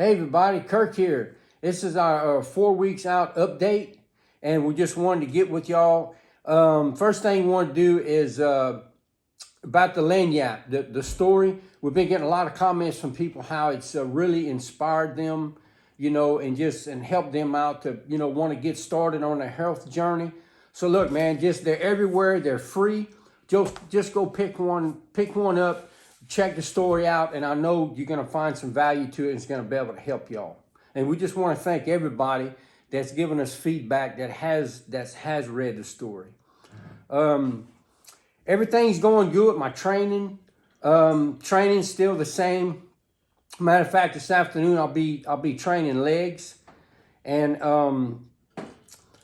Hey everybody, Kirk here. This is our 4 weeks out update, and we just wanted to get with y'all. First thing we want to do is about the lanyard, the story. We've been getting a lot of comments from people how it's really inspired them, and helped them out to, want to get started on their health journey. So look, man, they're everywhere. They're free. Just go pick one up. Check the story out, and I know you're going to find some value to it, and it's going to be able to help y'all. And we just want to thank everybody that's given us feedback that has read the story. Everything's going good. My training, training's still the same. Matter of fact, this afternoon I'll be training legs, and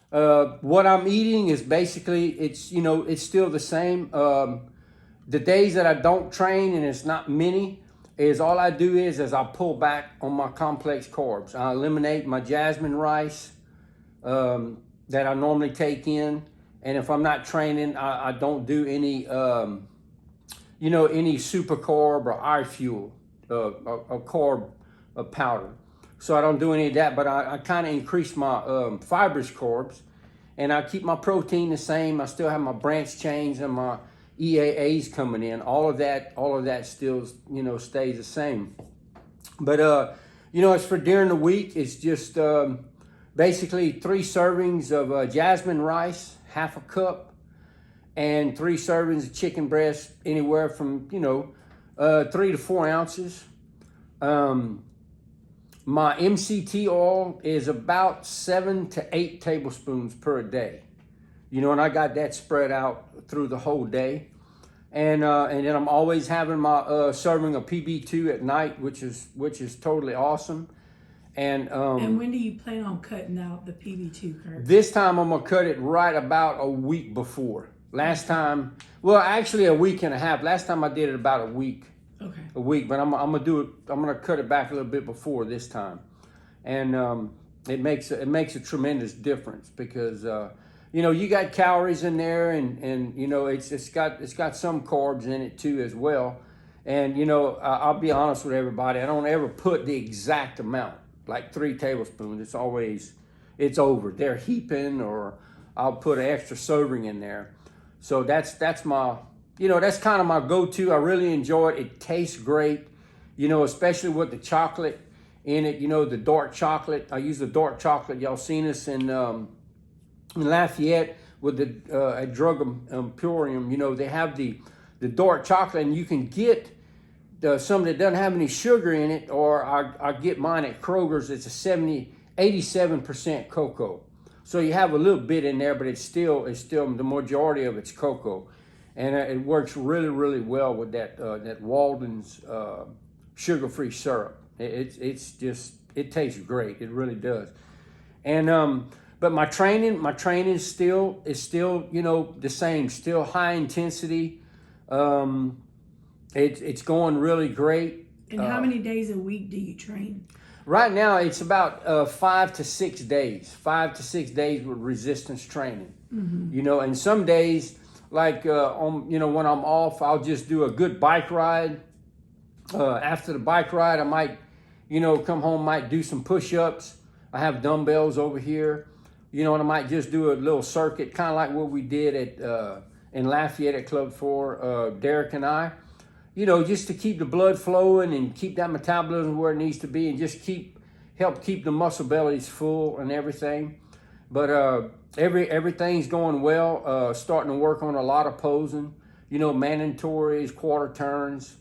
what I'm eating is basically it's still the same. The days that I don't train, and it's not many, is all I do is I pull back on my complex carbs. I eliminate my jasmine rice that I normally take in, and if I'm not training, I don't do any any super carb or iFuel a carb powder. So I don't do any of that, but I kind of increase my fibrous carbs, and I keep my protein the same. I still have my branch chains and my EAAs coming in. All of that still stays the same. But as for during the week, it's just basically 3 servings of jasmine rice, half a cup, and 3 servings of chicken breast, anywhere from 3 to 4 ounces. My MCT oil is about 7 to 8 tablespoons per day. And I got that spread out through the whole day. And then I'm always having my serving of PB2 at night, which is totally awesome. And when do you plan on cutting out the PB2, Kirk? This time I'm gonna cut it right about a week before. Last time, well, actually a week and a half. Last time I did it about a week. Okay. A week, but I'm gonna cut it back a little bit before this time, and it makes a tremendous difference because you got calories in there, and it's got some carbs in it too as well. And I'll be honest with everybody, I don't ever put the exact amount, like 3 tablespoons. It's over. They're heaping, or I'll put an extra serving in there. So that's my, that's kind of my go-to. I really enjoy it. It tastes great, especially with the chocolate in it, the dark chocolate. I use the dark chocolate. Y'all seen us in Lafayette with the at Drug Emporium. They have the dark chocolate, and you can get some that doesn't have any sugar in it, or I get mine at Kroger's. It's a 87% cocoa. So you have a little bit in there, but it's still the majority of it's cocoa, and it works really, really well with that Walden's sugar-free syrup. It tastes great. It really does. And but my training is still the same. Still high intensity. It's going really great. And how many days a week do you train? Right now, it's about 5 to 6 days. 5 to 6 days with resistance training. Mm-hmm. And some days, like when I'm off, I'll just do a good bike ride. After the bike ride, I might, come home, might do some push-ups. I have dumbbells over here, and I might just do a little circuit, kind of like what we did in Lafayette at Club 4, Derek and I. Just to keep the blood flowing and keep that metabolism where it needs to be, and just help keep the muscle bellies full and everything. But everything's going well. Starting to work on a lot of posing, mandatories, quarter turns,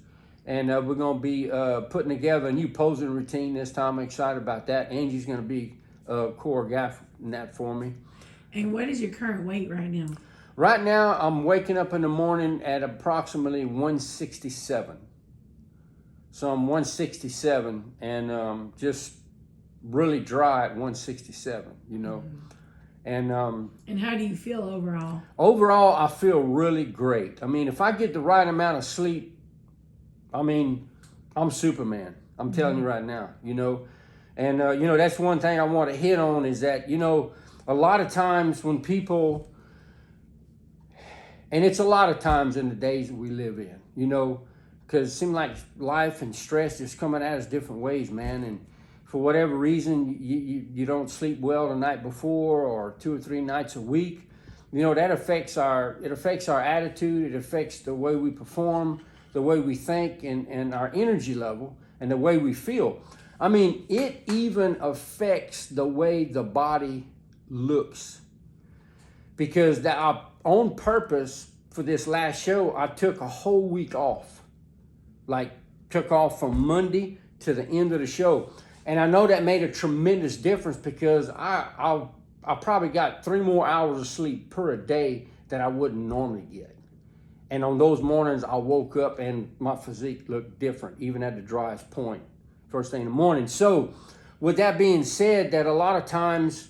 and we're going to be putting together a new posing routine this time. I'm excited about that. Angie's going to be choreographing that for me. And what is your current weight right now? Right now, I'm waking up in the morning at approximately 167. So I'm 167, and just really dry at 167, Mm-hmm. And how do you feel overall? Overall, I feel really great. I mean, if I get the right amount of sleep, I'm Superman. I'm telling you right now, And, that's one thing I want to hit on is that, a lot of times when people... And it's a lot of times in the days that we live in, because it seems like life and stress is coming at us different ways, man. And for whatever reason, you don't sleep well the night before or 2 or 3 nights a week, that affects our attitude. It affects the way we perform, the way we think, and our energy level, and the way we feel. I mean, it even affects the way the body looks. Because on purpose for this last show, I took a whole week off. Like, took off from Monday to the end of the show. And I know that made a tremendous difference because I probably got 3 more hours of sleep per day that I wouldn't normally get. And on those mornings, I woke up and my physique looked different, even at the driest point, first thing in the morning. So with that being said, that a lot of times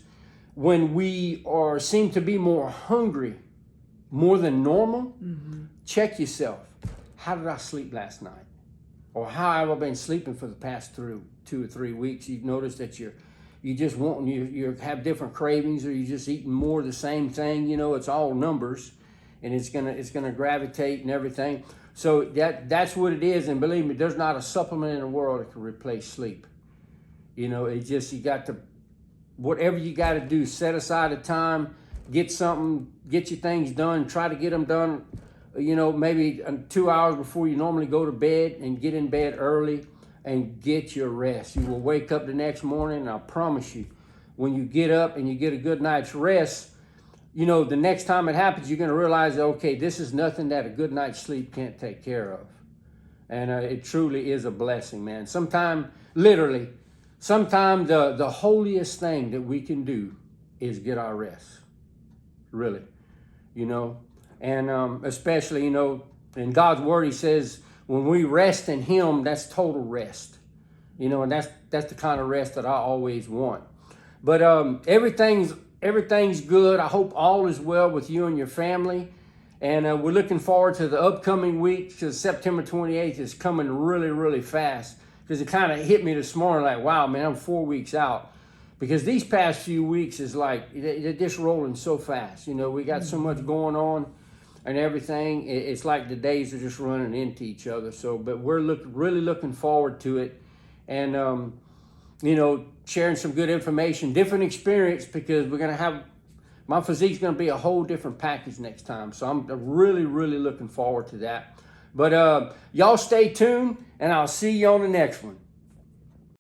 when we seem to be more hungry, more than normal, check yourself. How did I sleep last night? Or how have I been sleeping for the past 2 or 3 weeks? You've noticed that you have different cravings, or you're just eating more of the same thing. It's all numbers, and it's gonna gravitate and everything. So that's what it is. And believe me, there's not a supplement in the world that can replace sleep. It's just, you got to, whatever you got to do, set aside a time, get your things done, try to get them done, maybe 2 hours before you normally go to bed, and get in bed early and get your rest. You will wake up the next morning, and I promise you, when you get up and you get a good night's rest, the next time it happens, you're going to realize, okay, this is nothing that a good night's sleep can't take care of. And it truly is a blessing, man. Sometimes the holiest thing that we can do is get our rest. Really, and especially, in God's word, he says, when we rest in him, that's total rest, and that's the kind of rest that I always want. But everything's good. I hope all is well with you and your family. And we're looking forward to the upcoming week, because September 28th is coming really, really fast. Because it kind of hit me this morning, like, wow, man, I'm 4 weeks out. Because these past few weeks is like, they're just rolling so fast. We got so much going on and everything. It's like the days are just running into each other. So, but we're really looking forward to it. And, sharing some good information, different experience, because we're going to have, my physique's going to be a whole different package next time. So I'm really, really looking forward to that. But y'all stay tuned, and I'll see you on the next one.